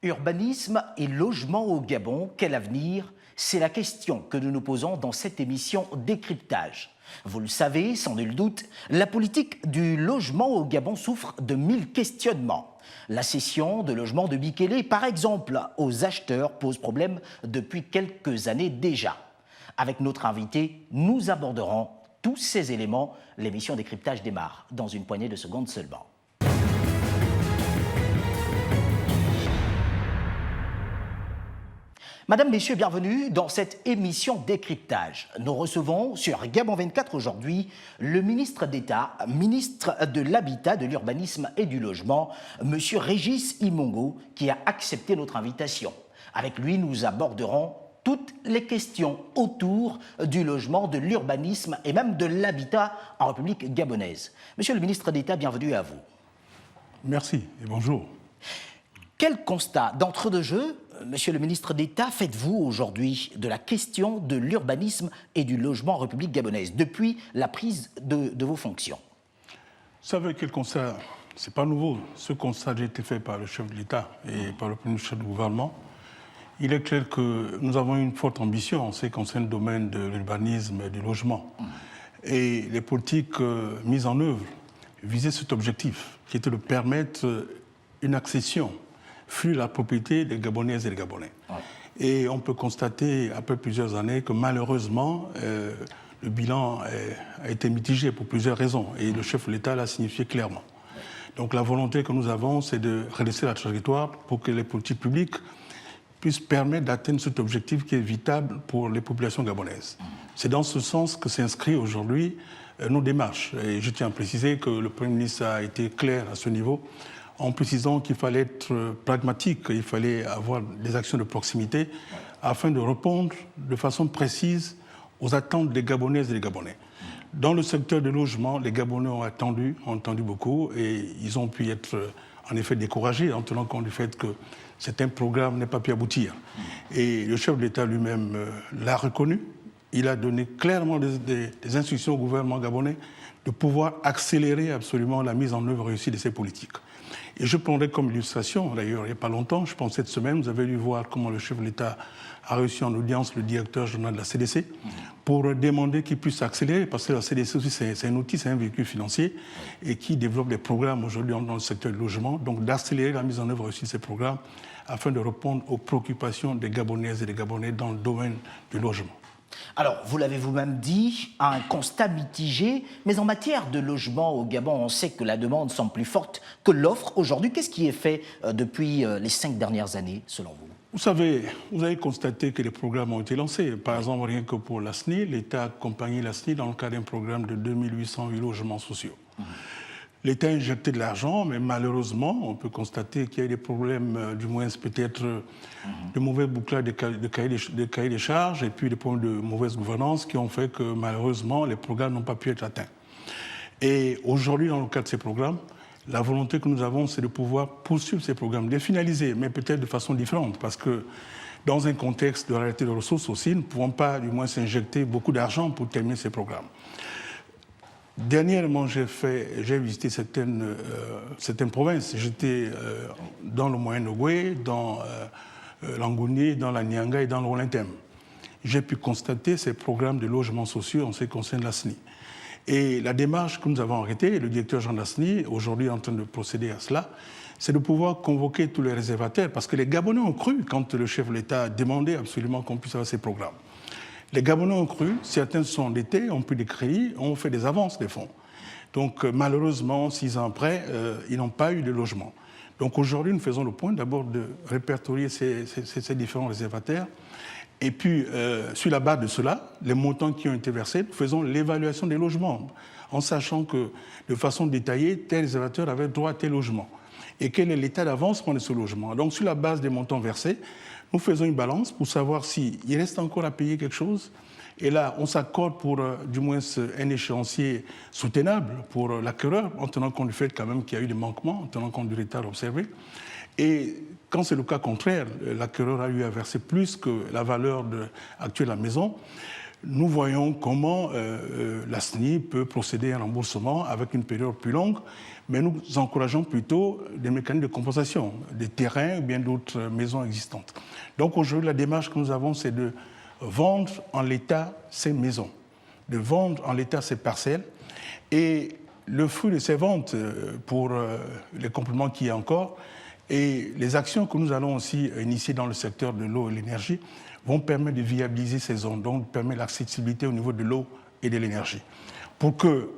Urbanisme et logement au Gabon, quel avenir? C'est la question que nous nous posons dans cette émission Décryptage. Vous le savez, sans nul doute, la politique du logement au Gabon souffre de 1000 questionnements. La cession de logements de Bikele, par exemple, aux acheteurs pose problème depuis quelques années déjà. Avec notre invité, nous aborderons tous ces éléments. L'émission Décryptage démarre dans une poignée de secondes seulement. Madame, Messieurs, bienvenue dans cette émission Décryptage. Nous recevons sur Gabon 24 aujourd'hui le ministre d'État, ministre de l'Habitat, de l'Urbanisme et du Logement, Monsieur Régis Imongo, qui a accepté notre invitation. Avec lui, nous aborderons toutes les questions autour du logement, de l'urbanisme et même de l'habitat en République gabonaise. Monsieur le ministre d'État, bienvenue à vous. Merci et bonjour. Quel constat d'entre-deux-jeux, Monsieur le ministre d'État, faites-vous aujourd'hui de la question de l'urbanisme et du logement en République gabonaise depuis la prise de vos fonctions? Vous savez quel constat? Ce n'est pas nouveau. Ce constat a été fait par le chef de l'État et par le premier chef du gouvernement. Il est clair que nous avons une forte ambition en ce qui concerne le domaine de l'urbanisme et du logement. Et les politiques mises en œuvre visaient cet objectif, qui était de permettre une accession fluide à la propriété des Gabonaises et des Gabonais. Et on peut constater, après plusieurs années, que malheureusement, le bilan a été mitigé pour plusieurs raisons. Et le chef de l'État l'a signifié clairement. Donc la volonté que nous avons, c'est de redresser la trajectoire pour que les politiques publiques puissent permettre d'atteindre cet objectif qui est vital pour les populations gabonaises. C'est dans ce sens que s'inscrit aujourd'hui nos démarches. Et je tiens à préciser que le Premier ministre a été clair à ce niveau, en précisant qu'il fallait être pragmatique, il fallait avoir des actions de proximité afin de répondre de façon précise aux attentes des Gabonaises et des Gabonais. Dans le secteur du logement, les Gabonais ont attendu beaucoup et ils ont pu être en effet découragés en tenant compte du fait que certains programmes n'aient pas pu aboutir. Et le chef de l'État lui-même l'a reconnu. Il a donné clairement des instructions au gouvernement gabonais de pouvoir accélérer absolument la mise en œuvre réussie de ces politiques. Et je prendrai comme illustration, d'ailleurs, il n'y a pas longtemps, je pense cette semaine, vous avez dû voir comment le chef de l'État a reçu en audience le directeur général de la CDC pour demander qu'il puisse accélérer, parce que la CDC aussi, c'est un outil, c'est un véhicule financier et qui développe des programmes aujourd'hui dans le secteur du logement, donc d'accélérer la mise en œuvre aussi de ces programmes afin de répondre aux préoccupations des Gabonaises et des Gabonais dans le domaine du logement. Alors, vous l'avez vous-même dit, un constat mitigé, mais en matière de logement au Gabon, on sait que la demande semble plus forte que l'offre. Aujourd'hui, qu'est-ce qui est fait depuis les 5 dernières années, selon vous? Vous savez, vous avez constaté que les programmes ont été lancés. Par exemple, rien que pour la SNI, l'État a accompagné la SNI dans le cadre d'un programme de 2808 logements sociaux. L'État a injecté de l'argent, mais malheureusement, on peut constater qu'il y a eu des problèmes, du moins peut-être de mauvais bouclage de cahiers des charges et puis des problèmes de mauvaise gouvernance qui ont fait que malheureusement, les programmes n'ont pas pu être atteints. Et aujourd'hui, dans le cadre de ces programmes, la volonté que nous avons, c'est de pouvoir poursuivre ces programmes, de les finaliser, mais peut-être de façon différente, parce que dans un contexte de réalité de ressources aussi, nous ne pouvons pas, du moins, s'injecter beaucoup d'argent pour terminer ces programmes. Dernièrement, j'ai visité certaines provinces. J'étais dans le Moyen-Ogooué, dans l'Angouni, dans la Nyanga et dans le Rollintem. J'ai pu constater ces programmes de logements sociaux en ce qui concerne la SNI. Et la démarche que nous avons arrêtée, le directeur Jean de la SNI, aujourd'hui en train de procéder à cela, c'est de pouvoir convoquer tous les réservataires, parce que les Gabonais ont cru quand le chef de l'État a demandé absolument qu'on puisse avoir ces programmes. Les Gabonais ont cru, certains se sont endettés, ont pris des crédits, ont fait des avances des fonds. Donc malheureusement, 6 ans après, ils n'ont pas eu de logement. Donc aujourd'hui, nous faisons le point d'abord de répertorier ces différents réservataires. Et puis, sur la base de cela, les montants qui ont été versés, nous faisons l'évaluation des logements, en sachant que, de façon détaillée, tel réservateur avait droit à tel logement. Et quel est l'état d'avancement de ce logement. Donc sur la base des montants versés, nous faisons une balance pour savoir s'il reste encore à payer quelque chose. Et là, on s'accorde pour du moins un échéancier soutenable pour l'acquéreur, en tenant compte du fait quand même qu'il y a eu des manquements, en tenant compte du retard observé. Et quand c'est le cas contraire, l'acquéreur a eu à verser plus que la valeur actuelle de la maison, nous voyons comment la SNI peut procéder à un remboursement avec une période plus longue, mais nous encourageons plutôt des mécanismes de compensation, des terrains ou bien d'autres maisons existantes. Donc aujourd'hui, la démarche que nous avons, c'est de vendre en l'état ces maisons, de vendre en l'état ces parcelles, et le fruit de ces ventes, pour les compléments qu'il y a encore, et les actions que nous allons aussi initier dans le secteur de l'eau et de l'énergie, vont permettre de viabiliser ces zones, donc permettre l'accessibilité au niveau de l'eau et de l'énergie, pour que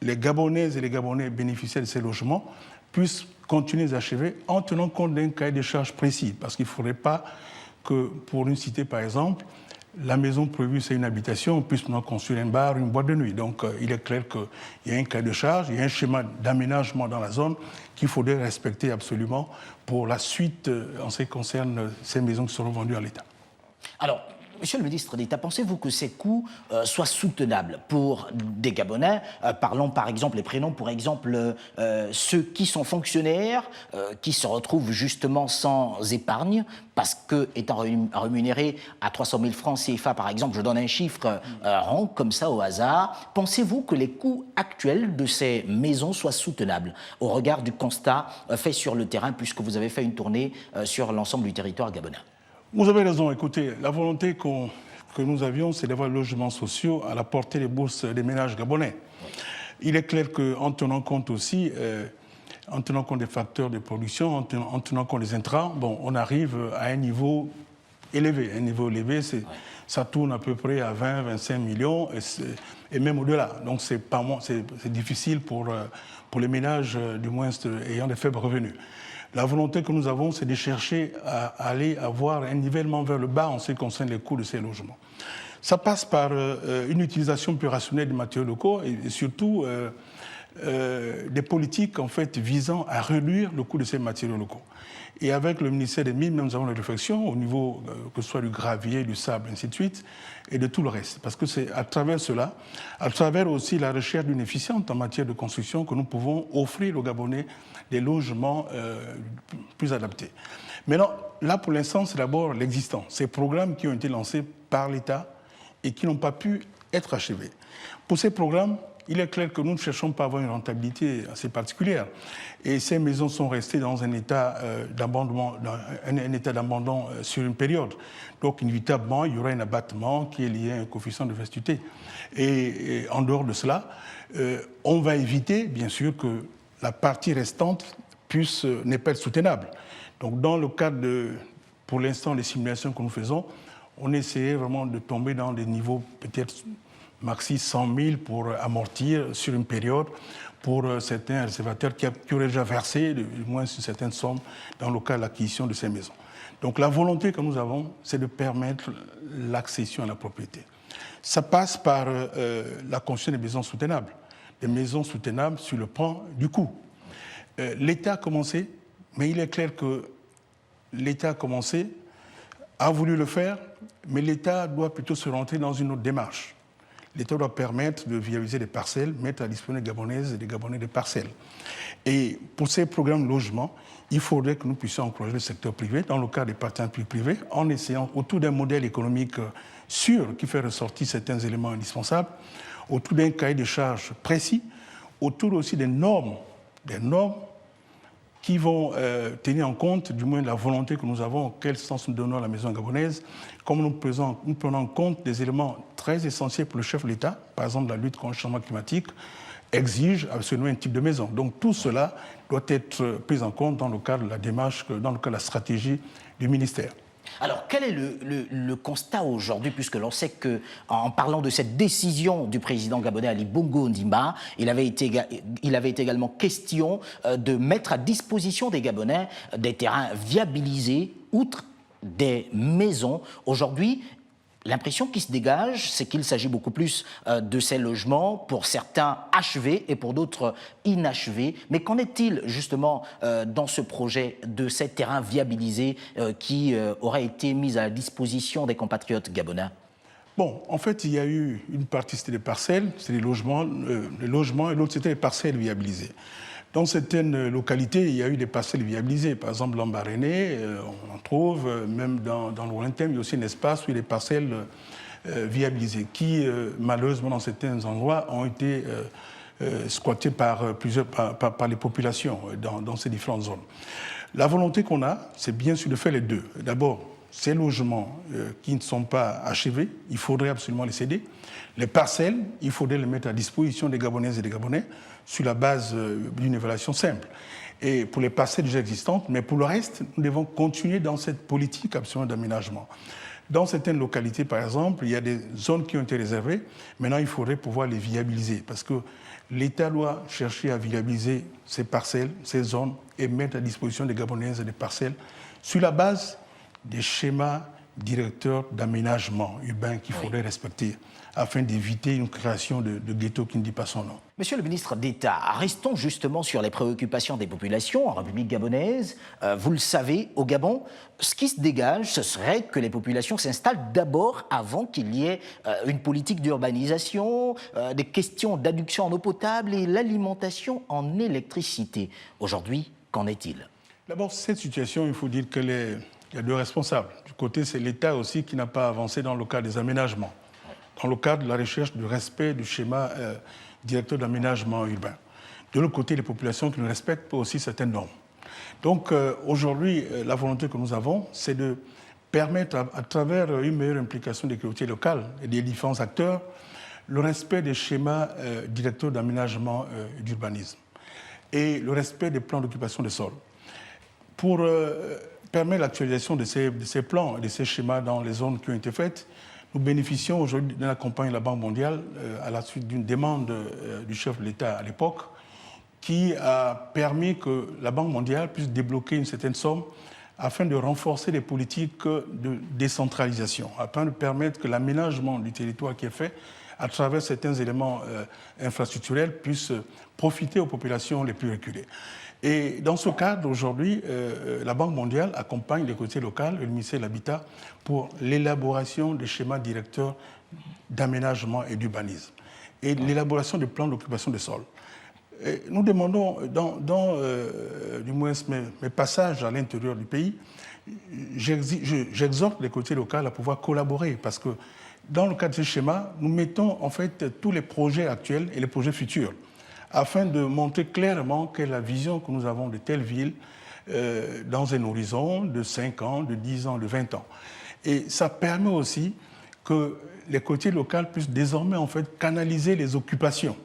les Gabonaises et les Gabonais bénéficiaires de ces logements puissent continuer à achever en tenant compte d'un cahier de charges précis, parce qu'il ne faudrait pas que, pour une cité par exemple, la maison prévue, c'est une habitation, on puisse maintenant construire un bar, une boîte de nuit. Donc il est clair qu'il y a un cahier de charges, il y a un schéma d'aménagement dans la zone qu'il faudrait respecter absolument pour la suite en ce qui concerne ces maisons qui seront vendues à l'État. Alors, Monsieur le ministre d'État, pensez-vous que ces coûts soient soutenables pour des Gabonais? Parlons par exemple et prenons pour exemple ceux qui sont fonctionnaires, qui se retrouvent justement sans épargne, parce que étant rémunérés à 300 000 francs CFA par exemple, je donne un chiffre rond comme ça au hasard, pensez-vous que les coûts actuels de ces maisons soient soutenables au regard du constat fait sur le terrain, puisque vous avez fait une tournée sur l'ensemble du territoire gabonais? Vous avez raison. Écoutez, la volonté que nous avions, c'est d'avoir des logements sociaux à la portée des bourses des ménages gabonais. Il est clair qu'en tenant compte aussi, en tenant compte des facteurs de production, en tenant compte des intrants, bon, on arrive à un niveau élevé. Un niveau élevé, ça tourne à peu près à 20-25 millions et même au-delà. Donc c'est difficile pour les ménages, du moins ayant des faibles revenus. La volonté que nous avons, c'est de chercher à aller avoir un nivellement vers le bas en ce qui concerne les coûts de ces logements. Ça passe par une utilisation plus rationnelle des matériaux locaux et surtout des politiques en fait, visant à réduire le coût de ces matériaux locaux. Et avec le ministère des Mines, nous avons des réflexions au niveau que ce soit du gravier, du sable, ainsi de suite, et de tout le reste. Parce que c'est à travers cela, à travers aussi la recherche d'une efficience en matière de construction, que nous pouvons offrir aux Gabonais des logements plus adaptés. Maintenant, là pour l'instant, c'est d'abord l'existant. Ces programmes qui ont été lancés par l'État et qui n'ont pas pu être achevés. Pour ces programmes, il est clair que nous ne cherchons pas à avoir une rentabilité assez particulière. Et ces maisons sont restées dans un état d'abandon sur une période. Donc, inévitablement, il y aura un abattement qui est lié à un coefficient de vastuité. Et en dehors de cela, on va éviter, bien sûr, que la partie restante n'est pas soutenable. Donc, dans le cadre pour l'instant, des simulations que nous faisons, on essayait vraiment de tomber dans des niveaux peut-être maxi 100 000 pour amortir sur une période pour certains réservataires qui auraient déjà versé du moins une certaine somme dans le cas de l'acquisition de ces maisons. Donc la volonté que nous avons, c'est de permettre l'accession à la propriété. Ça passe par la construction des maisons soutenables sur le plan du coût. L'État a commencé, mais il est clair que l'État a commencé, a voulu le faire, mais l'État doit plutôt se rentrer dans une autre démarche. L'État doit permettre de viabiliser des parcelles, mettre à disposition des Gabonaises et des Gabonais des parcelles. Et pour ces programmes logement, il faudrait que nous puissions encourager le secteur privé, dans le cas des partenaires publics-privés, en essayant, autour d'un modèle économique sûr qui fait ressortir certains éléments indispensables, autour d'un cahier de charges précis, autour aussi des normes qui vont tenir en compte, du moins, la volonté que nous avons, quel sens nous donnons à la maison gabonaise, comme nous prenons en compte des éléments très essentiels pour le chef de l'État, par exemple la lutte contre le changement climatique, exige absolument un type de maison. Donc tout cela doit être pris en compte dans le cadre de la démarche, dans le cadre de la stratégie du ministère. Alors, quel est le constat aujourd'hui, puisque l'on sait qu'en parlant de cette décision du président gabonais Ali Bongo Ondimba, il avait été également question de mettre à disposition des Gabonais des terrains viabilisés, outre des maisons. Aujourd'hui, l'impression qui se dégage, c'est qu'il s'agit beaucoup plus de ces logements, pour certains achevés et pour d'autres inachevés. Mais qu'en est-il justement dans ce projet de ces terrains viabilisés qui auraient été mis à la disposition des compatriotes gabonais? Bon, en fait, il y a eu une partie, c'était des parcelles, c'était les logements, et l'autre, c'était les parcelles viabilisées. Dans certaines localités, il y a eu des parcelles viabilisées. Par exemple, l'Ambaréné, on en trouve, même dans le lointain, il y a aussi un espace où il y a des parcelles viabilisés, qui malheureusement dans certains endroits ont été squattés par les populations dans ces différentes zones. La volonté qu'on a, c'est bien sûr de faire les deux. D'abord, ces logements qui ne sont pas achevés, il faudrait absolument les céder. Les parcelles, il faudrait les mettre à disposition des Gabonaises et des Gabonais sur la base d'une évaluation simple. Et pour les parcelles déjà existantes, mais pour le reste, nous devons continuer dans cette politique absolument d'aménagement. Dans certaines localités, par exemple, il y a des zones qui ont été réservées. Maintenant, il faudrait pouvoir les viabiliser parce que l'État doit chercher à viabiliser ces parcelles, ces zones et mettre à disposition des Gabonaises et des parcelles sur la base des schémas directeurs d'aménagement urbain qu'il faudrait respecter afin d'éviter une création de ghetto qui ne dit pas son nom. Monsieur le ministre d'État, restons justement sur les préoccupations des populations en République gabonaise. Vous le savez, au Gabon, ce qui se dégage, ce serait que les populations s'installent d'abord avant qu'il y ait une politique d'urbanisation, des questions d'adduction en eau potable et l'alimentation en électricité. Aujourd'hui, qu'en est-il? D'abord, cette situation, il faut dire qu'il y a deux responsables. Du côté, c'est l'État aussi qui n'a pas avancé dans le cadre des aménagements, dans le cadre de la recherche du respect du schéma directeur d'aménagement urbain. De l'autre côté, les populations qui ne respectent pas aussi certaines normes. Donc aujourd'hui, la volonté que nous avons, c'est de permettre, à travers une meilleure implication des collectivités locales et des différents acteurs, le respect des schémas directeurs d'aménagement et d'urbanisme et le respect des plans d'occupation des sols. Pour permettre l'actualisation de ces plans et de ces schémas dans les zones qui ont été faites, nous bénéficions aujourd'hui d'un accompagnement de la Banque mondiale à la suite d'une demande du chef de l'État à l'époque qui a permis que la Banque mondiale puisse débloquer une certaine somme afin de renforcer les politiques de décentralisation, afin de permettre que l'aménagement du territoire qui est fait à travers certains éléments infrastructurels puisse profiter aux populations les plus reculées. Et dans ce cadre, aujourd'hui, la Banque mondiale accompagne les collectivités locales et le ministère de l'Habitat pour l'élaboration des schémas directeurs d'aménagement et d'urbanisme et l'élaboration des plans d'occupation des sols. Et nous demandons, du moins mes passages à l'intérieur du pays, j'exhorte les collectivités locales à pouvoir collaborer parce que dans le cadre de ce schéma, nous mettons en fait tous les projets actuels et les projets futurs afin de montrer clairement quelle est la vision que nous avons de telle ville dans un horizon de 5 ans, de 10 ans, de 20 ans. Et ça permet aussi que les collectivités locales puissent désormais en fait canaliser les occupations.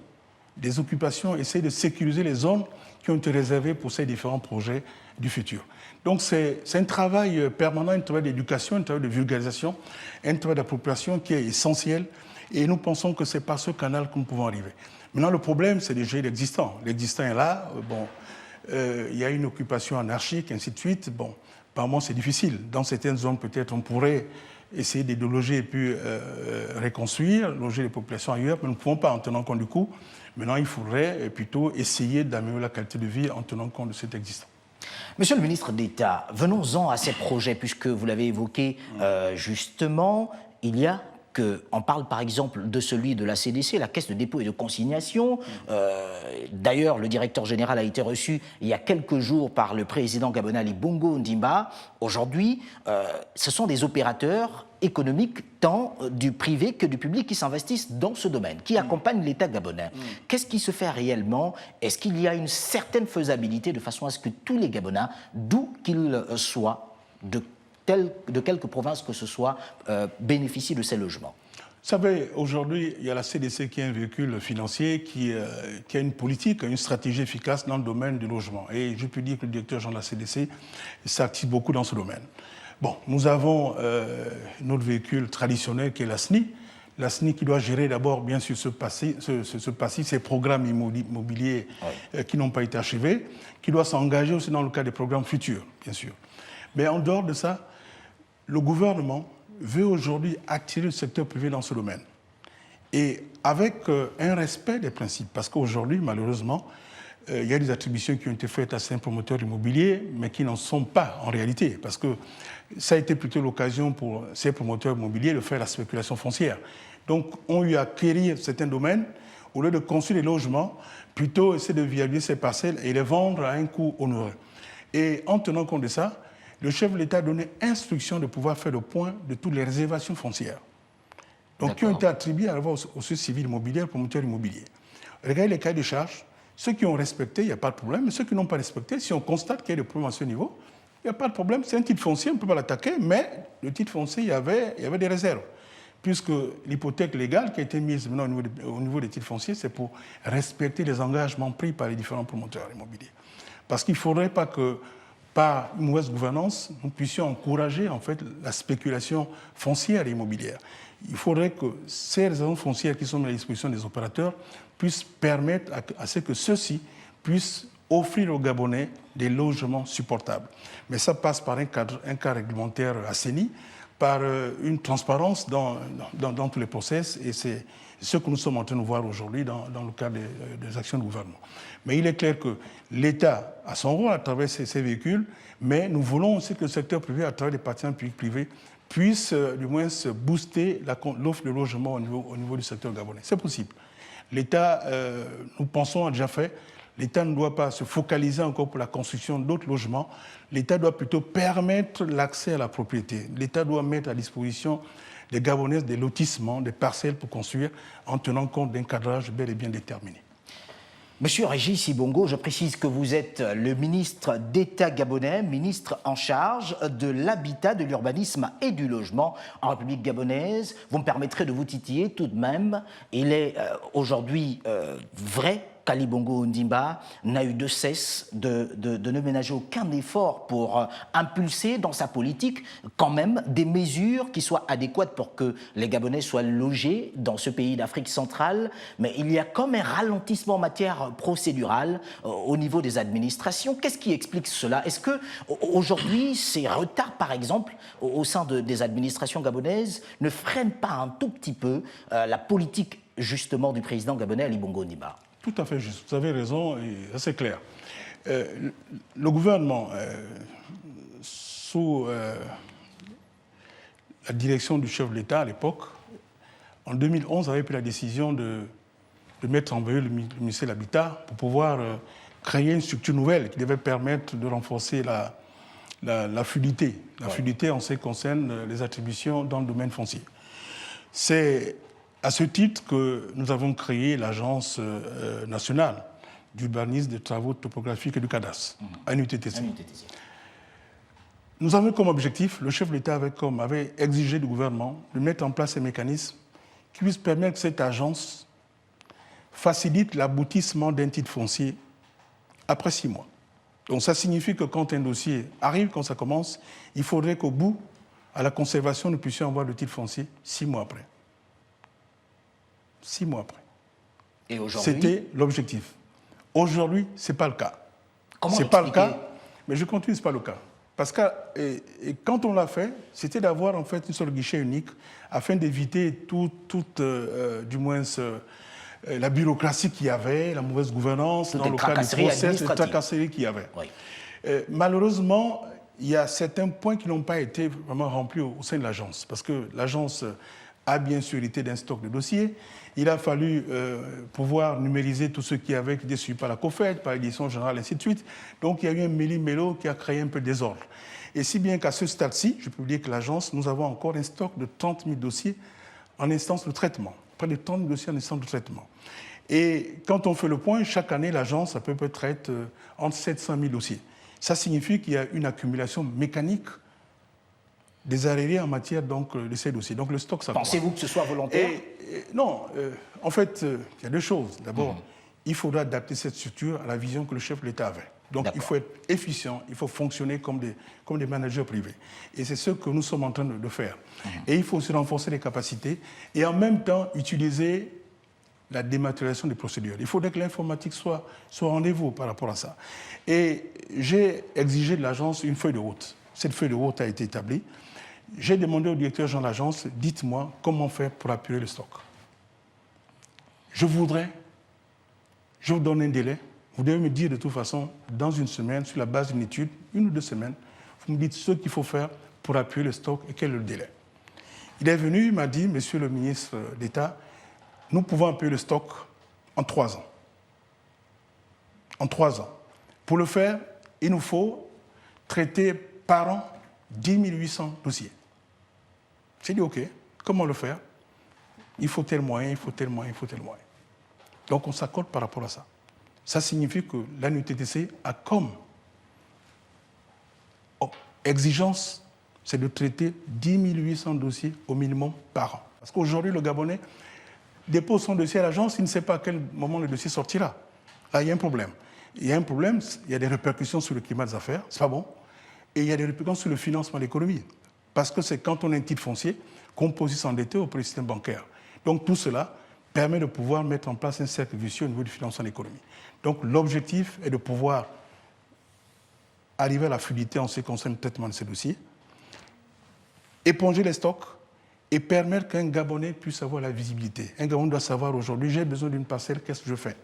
Des occupations, essayer de sécuriser les zones qui ont été réservées pour ces différents projets du futur. Donc c'est un travail permanent, un travail d'éducation, un travail de vulgarisation, un travail d'appropriation qui est essentiel et nous pensons que c'est par ce canal que nous pouvons arriver. Maintenant, le problème, c'est déjà l'existant. L'existant est là. Il y a une occupation anarchique, ainsi de suite. Bon, apparemment, c'est difficile. Dans certaines zones, peut-être, on pourrait essayer de loger et puis reconstruire, loger les populations ailleurs, mais nous ne pouvons pas en tenant compte du coût. Maintenant, il faudrait plutôt essayer d'améliorer la qualité de vie en tenant compte de cet existant. Monsieur le ministre d'État, venons-en à ces projets, puisque vous l'avez évoqué justement, il y a on parle par exemple de celui de la CDC, la Caisse de dépôt et de consignation. D'ailleurs, le directeur général a été reçu il y a quelques jours par le président gabonais Ali Bongo Ondimba. Aujourd'hui, ce sont des opérateurs économiques tant du privé que du public qui s'investissent dans ce domaine, qui accompagnent l'État gabonais. Qu'est-ce qui se fait réellement? Est-ce qu'il y a une certaine faisabilité de façon à ce que tous les Gabonais, d'où qu'ils soient, de quelque province que ce soit, bénéficient de ces logements? Vous savez, aujourd'hui, il y a la CDC qui est un véhicule financier qui a une politique, une stratégie efficace dans le domaine du logement. Et je peux dire que le directeur général de la CDC s'active beaucoup dans ce domaine. Bon, nous avons notre véhicule traditionnel qui est la SNI. La SNI qui doit gérer d'abord, bien sûr, ce passif, ces programmes immobiliers qui n'ont pas été achevés, qui doit s'engager aussi dans le cadre des programmes futurs, bien sûr. Mais en dehors de ça, le gouvernement veut aujourd'hui attirer le secteur privé dans ce domaine. Et avec un respect des principes, parce qu'aujourd'hui, malheureusement, il y a des attributions qui ont été faites à certains promoteurs immobiliers, mais qui n'en sont pas en réalité, parce que ça a été plutôt l'occasion pour ces promoteurs immobiliers de faire la spéculation foncière. Donc, on eu à acquérir certains domaines, au lieu de construire des logements, plutôt essayer de viabiliser ces parcelles et les vendre à un coût onéreux. Et en tenant compte de ça, le chef de l'État a donné instruction de pouvoir faire le point de toutes les réservations foncières. Donc, qui ont été attribués à la fois aux sociétés civiles immobilières, promoteurs immobiliers. Regardez les cahiers de charges. Ceux qui ont respecté, il n'y a pas de problème. Mais ceux qui n'ont pas respecté, si on constate qu'il y a des problèmes à ce niveau, il n'y a pas de problème. C'est un titre foncier, on ne peut pas l'attaquer, mais le titre foncier, il y avait des réserves. Puisque l'hypothèque légale qui a été mise maintenant au niveau des titres fonciers, c'est pour respecter les engagements pris par les différents promoteurs immobiliers. Parce qu'il ne faudrait pas que, par une mauvaise gouvernance, nous puissions encourager en fait la spéculation foncière et immobilière. Il faudrait que ces réserves foncières qui sont mises à la disposition des opérateurs puissent permettre à ce que ceux-ci puissent offrir aux Gabonais des logements supportables. Mais ça passe par un cadre réglementaire assaini, par une transparence dans tous les process, et c'est ce que nous sommes en train de voir aujourd'hui dans le cadre des actions du gouvernement. Mais il est clair que l'État a son rôle à travers ces véhicules, mais nous voulons aussi que le secteur privé, à travers les partenaires publics-privés, puisse du moins booster l'offre de logement au niveau du secteur gabonais. C'est possible. L'État, nous pensons, a déjà fait. L'État ne doit pas se focaliser encore pour la construction d'autres logements. L'État doit plutôt permettre l'accès à la propriété. L'État doit mettre à disposition des Gabonais des lotissements, des parcelles pour construire en tenant compte d'un cadrage bel et bien déterminé. Monsieur Régis Sibongo, je précise que vous êtes le ministre d'État gabonais, ministre en charge de l'habitat, de l'urbanisme et du logement en République gabonaise. Vous me permettrez de vous titiller tout de même. Il est aujourd'hui vrai qu'Ali Bongo Ondimba n'a eu de cesse de ne ménager aucun effort pour impulser dans sa politique quand même des mesures qui soient adéquates pour que les Gabonais soient logés dans ce pays d'Afrique centrale. Mais il y a comme un ralentissement en matière procédurale au niveau des administrations. Qu'est-ce qui explique cela? Est-ce que aujourd'hui ces retards, par exemple, au sein des administrations gabonaises ne freinent pas un tout petit peu la politique justement du président gabonais Ali Bongo Ondimba? Tout à fait juste. Vous avez raison, et c'est clair. Le gouvernement, sous la direction du chef de l'État à l'époque, en 2011, avait pris la décision de mettre en veille le ministère de l'Habitat pour pouvoir créer une structure nouvelle qui devait permettre de renforcer la fluidité. La fluidité en ce qui concerne les attributions dans le domaine foncier. C'est à ce titre que nous avons créé l'Agence nationale d'urbanisme, des travaux topographiques et du cadastre, ANUTTC. Nous avons comme objectif, le chef de l'État avait exigé du gouvernement de mettre en place un mécanisme qui puisse permettre que cette agence facilite l'aboutissement d'un titre foncier après 6 mois. Donc ça signifie que quand un dossier arrive, quand ça commence, il faudrait qu'au bout, à la conservation, nous puissions avoir le titre foncier 6 mois après. 6 mois après. Et aujourd'hui, c'était l'objectif. Aujourd'hui, ce n'est pas le cas. Comment ce n'est pas le cas, mais je continue, ce n'est pas le cas. Parce que quand on l'a fait, c'était d'avoir en fait une seule guichet unique afin d'éviter du moins la bureaucratie qu'il y avait, la mauvaise gouvernance, dans le cadre du process, les tracasseries qu'il y avait. Oui. Malheureusement, il y a certains points qui n'ont pas été vraiment remplis au sein de l'agence, parce que l'agence a bien sûr été d'un stock de dossiers. Il a fallu pouvoir numériser tout ce qui avait été suivi par la COFED, par l'édition générale, ainsi de suite. Donc il y a eu un méli-mélo qui a créé un peu de désordre. Et si bien qu'à ce stade-ci, je peux vous dire que l'agence, nous avons encore un stock de 30 000 dossiers en instance de traitement. Près de 30 000 dossiers en instance de traitement. Et quand on fait le point, chaque année, l'agence, à peu près traite entre 700 000 dossiers. Ça signifie qu'il y a une accumulation mécanique des arriérés en matière donc, de ces dossiers. Donc le stock s'accroît. Pensez-vous que ce soit volontaire? Non, en fait, il y a deux choses. D'abord, il faudra adapter cette structure à la vision que le chef de l'État avait. Donc il faut être efficient, il faut fonctionner comme des managers privés. Et c'est ce que nous sommes en train de faire. Et il faut aussi renforcer les capacités et en même temps utiliser la dématérialisation des procédures. Il faudrait que l'informatique soit au rendez-vous par rapport à ça. Et j'ai exigé de l'agence une feuille de route. Cette feuille de route a été établie. J'ai demandé au directeur général de l'agence, dites-moi comment faire pour appuyer le stock. Je vous donne un délai. Vous devez me dire de toute façon, dans une semaine, sur la base d'une étude, 1 ou 2 semaines, vous me dites ce qu'il faut faire pour appuyer le stock et quel est le délai. Il est venu, il m'a dit, monsieur le ministre d'État, nous pouvons appuyer le stock en 3 ans. En 3 ans. Pour le faire, il nous faut traiter par an 10 800 dossiers. J'ai dit, OK, comment le faire? il faut tel moyen, il faut tel moyen, il faut tel moyen. Donc on s'accorde par rapport à ça. Ça signifie que l'ANUTTC a comme exigence, c'est de traiter 10 800 dossiers au minimum par an. Parce qu'aujourd'hui, le Gabonais dépose son dossier à l'agence, il ne sait pas à quel moment le dossier sortira. Là, il y a un problème. Il y a un problème, il y a des répercussions sur le climat des affaires, c'est pas bon. Et il y a des répercussions sur le financement de l'économie. Parce que c'est quand on a un titre foncier qu'on peut aussi s'endetter auprès du système bancaire. Donc tout cela permet de pouvoir mettre en place un cercle vicieux au niveau du financement de l'économie. Donc l'objectif est de pouvoir arriver à la fluidité en ce qui concerne le traitement de ces dossiers, éponger les stocks et permettre qu'un Gabonais puisse avoir la visibilité. Un Gabonais doit savoir aujourd'hui, j'ai besoin d'une parcelle, qu'est-ce que je fais?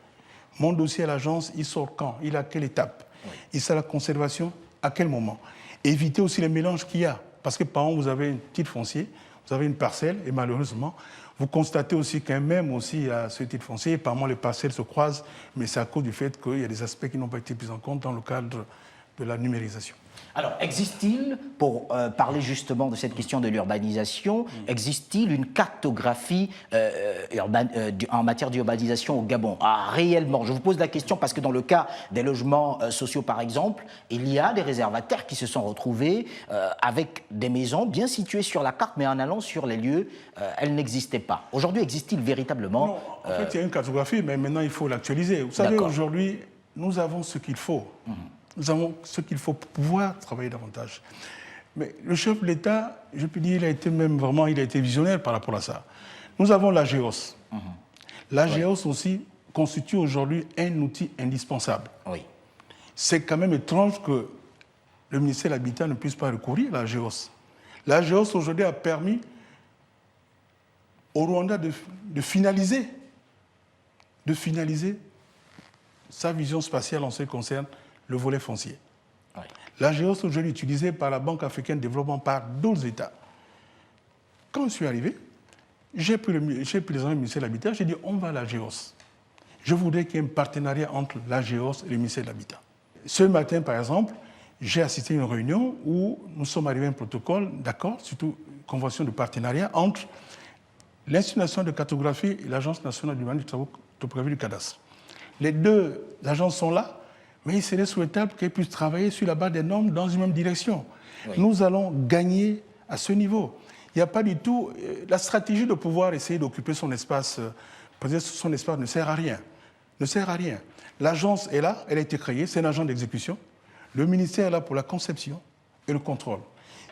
Mon dossier à l'agence, il sort quand? Il est à quelle étape? Oui. Il sert à la conservation à quel moment? Éviter aussi les mélanges qu'il y a. Parce que par exemple, vous avez un titre foncier, vous avez une parcelle, et malheureusement, vous constatez aussi qu'un même aussi a ce titre foncier, et par moment les parcelles se croisent, mais c'est à cause du fait qu'il y a des aspects qui n'ont pas été pris en compte dans le cadre de la numérisation. Alors, existe-t-il, pour parler justement de cette question de l'urbanisation, existe-t-il une cartographie en matière d'urbanisation au Gabon? Ah, réellement, je vous pose la question parce que dans le cas des logements sociaux, par exemple, il y a des réservataires qui se sont retrouvés avec des maisons bien situées sur la carte, mais en allant sur les lieux, elles n'existaient pas. Aujourd'hui, existe-t-il véritablement... Non, en fait, il y a une cartographie, mais maintenant, il faut l'actualiser. Vous savez, aujourd'hui, nous avons ce qu'il faut. Nous avons ce qu'il faut pour pouvoir travailler davantage. Mais le chef de l'État, je peux dire, il a été visionnaire par rapport à ça. Nous avons la GEOS. La GEOS aussi constitue aujourd'hui un outil indispensable. Oui. C'est quand même étrange que le ministère de l'Habitat ne puisse pas recourir à la GEOS. La GEOS aujourd'hui a permis au Rwanda de finaliser sa vision spatiale en ce qui concerne le volet foncier. Oui. La GEOS aujourd'hui utilisée par la Banque africaine de développement par d'autres États. Quand je suis arrivé, j'ai pris les gens du ministère de l'Habitat, j'ai dit on va à la GEOS. Je voudrais qu'il y ait un partenariat entre la GEOS et le ministère de l'Habitat. Ce matin, par exemple, j'ai assisté à une réunion où nous sommes arrivés à un protocole d'accord, surtout une convention de partenariat entre l'Institut national de cartographie et l'Agence nationale du topographie du cadastre. Les deux agences sont là, mais il serait souhaitable qu'elles puissent travailler sur la base des normes dans une même direction. Oui. Nous allons gagner à ce niveau. Il n'y a pas du tout... La stratégie de pouvoir essayer d'occuper son espace, peut-être son espace ne sert à rien. Ne sert à rien. L'agence est là, elle a été créée, c'est un agent d'exécution. Le ministère est là pour la conception et le contrôle.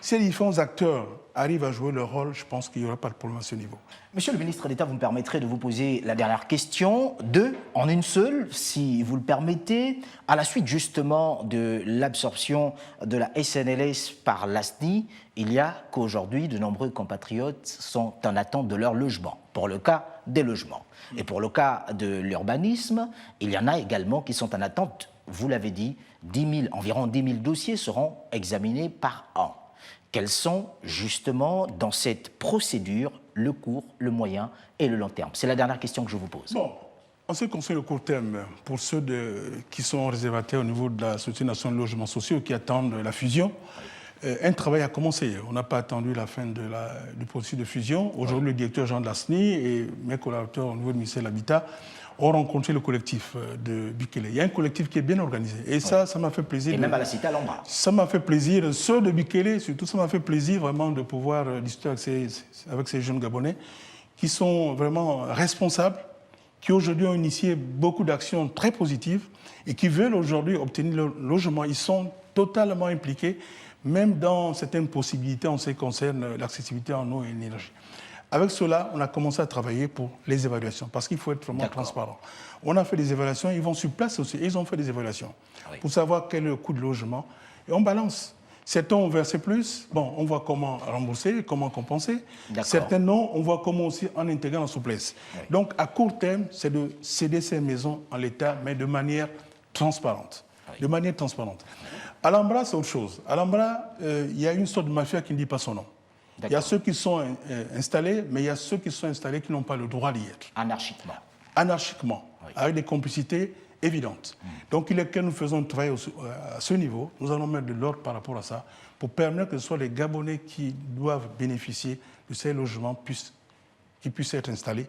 Si les différents acteurs arrivent à jouer leur rôle, je pense qu'il n'y aura pas de problème à ce niveau. Monsieur le ministre d'État, vous me permettrez de vous poser la dernière question, deux en une seule, si vous le permettez. À la suite justement de l'absorption de la SNLS par l'ASNI, il y a qu'aujourd'hui, de nombreux compatriotes sont en attente de leur logement, pour le cas des logements. Et pour le cas de l'urbanisme, il y en a également qui sont en attente, vous l'avez dit, environ 10 000 dossiers seront examinés par an. Quels sont justement dans cette procédure le court, le moyen et le long terme? C'est la dernière question que je vous pose. Bon, en ce qui concerne le court terme, pour ceux qui sont réservataires au niveau de la Société nationale de logements sociaux qui attendent la fusion, un travail a commencé. On n'a pas attendu la fin du processus de fusion. Aujourd'hui, le directeur Jean de l'ASNI et mes collaborateurs au niveau du ministère de l'Habitat ont rencontré le collectif de Bikele. Il y a un collectif qui est bien organisé. Et ça m'a fait plaisir. Et même à la cité Alhambra. Ça m'a fait plaisir. Ceux de Bikele, surtout, ça m'a fait plaisir vraiment de pouvoir discuter avec ces jeunes Gabonais qui sont vraiment responsables, qui aujourd'hui ont initié beaucoup d'actions très positives et qui veulent aujourd'hui obtenir leur logement. Ils sont totalement impliqués, même dans certaines possibilités en ce qui concerne l'accessibilité en eau et en énergie. Avec cela, on a commencé à travailler pour les évaluations, parce qu'il faut être vraiment transparent. On a fait des évaluations, ils vont sur place aussi, et ils ont fait des évaluations pour savoir quel est le coût de logement. Et on balance. Certains ont versé plus, bon, on voit comment rembourser, comment compenser. Certains non, on voit comment aussi en intégrer en souplesse. Oui. Donc, à court terme, c'est de céder ces maisons en l'état, mais de manière transparente. Oui. De manière transparente. Alhambra, c'est autre chose. Alhambra, il y a une sorte de mafia qui ne dit pas son nom. Il y a ceux qui sont installés, mais il y a ceux qui sont installés qui n'ont pas le droit d'y être. Anarchiquement. Anarchiquement, oui. Avec des complicités évidentes. Donc il est que nous faisons un travail à ce niveau. Nous allons mettre de l'ordre par rapport à ça pour permettre que ce soit les Gabonais qui doivent bénéficier de ces logements puissent qui puissent être installés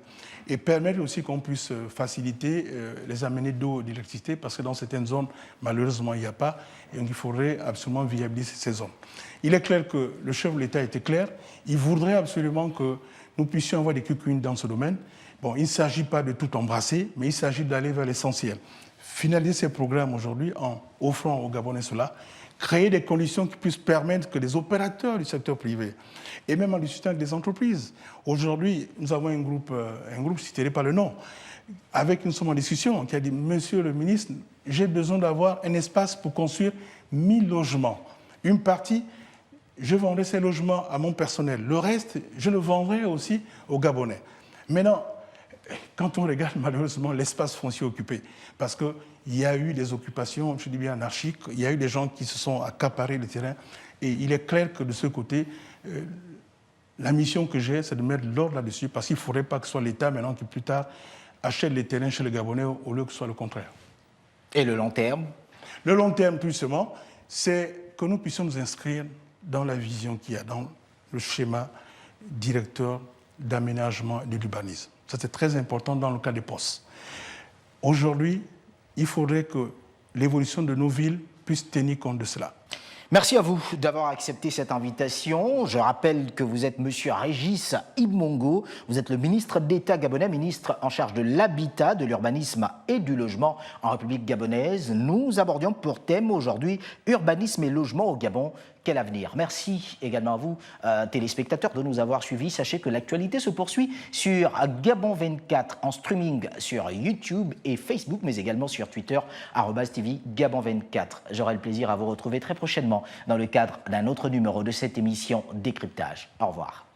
et permettre aussi qu'on puisse faciliter les amenées d'eau et d'électricité parce que dans certaines zones, malheureusement, il n'y a pas et donc il faudrait absolument viabiliser ces zones. Il est clair que le chef de l'État était clair, il voudrait absolument que nous puissions avoir des quick-wins dans ce domaine. Bon, il ne s'agit pas de tout embrasser, mais il s'agit d'aller vers l'essentiel. Finaliser ces programmes aujourd'hui en offrant aux Gabonais cela, créer des conditions qui puissent permettre que les opérateurs du secteur privé, et même en discutant avec des entreprises. Aujourd'hui, nous avons un groupe, je ne citerai pas le nom, avec une somme en discussion, qui a dit « Monsieur le ministre, j'ai besoin d'avoir un espace pour construire 1000 logements. Une partie, je vendrai ces logements à mon personnel. Le reste, je le vendrai aussi aux Gabonais. » Maintenant, quand on regarde malheureusement l'espace foncier occupé, parce qu'il y a eu des occupations, je dis bien anarchiques, il y a eu des gens qui se sont accaparés le terrain, et il est clair que de ce côté, la mission que j'ai, c'est de mettre l'ordre là-dessus, parce qu'il ne faudrait pas que ce soit l'État maintenant qui plus tard achète les terrains chez les Gabonais au lieu que ce soit le contraire. Et le long terme? Le long terme, plus seulement, c'est que nous puissions nous inscrire dans la vision qu'il y a, dans le schéma directeur d'aménagement et de l'urbanisme. Ça, c'est très important dans le cas des postes. Aujourd'hui, il faudrait que l'évolution de nos villes puisse tenir compte de cela. Merci à vous d'avoir accepté cette invitation. Je rappelle que vous êtes monsieur Régis Ibmongo. Vous êtes le ministre d'État gabonais, ministre en charge de l'habitat, de l'urbanisme et du logement en République gabonaise. Nous abordions pour thème aujourd'hui urbanisme et logement au Gabon. Quel avenir? Merci également à vous, téléspectateurs, de nous avoir suivis. Sachez que l'actualité se poursuit sur Gabon 24 en streaming sur YouTube et Facebook, mais également sur Twitter, @TV Gabon 24. J'aurai le plaisir à vous retrouver très prochainement dans le cadre d'un autre numéro de cette émission Décryptage. Au revoir.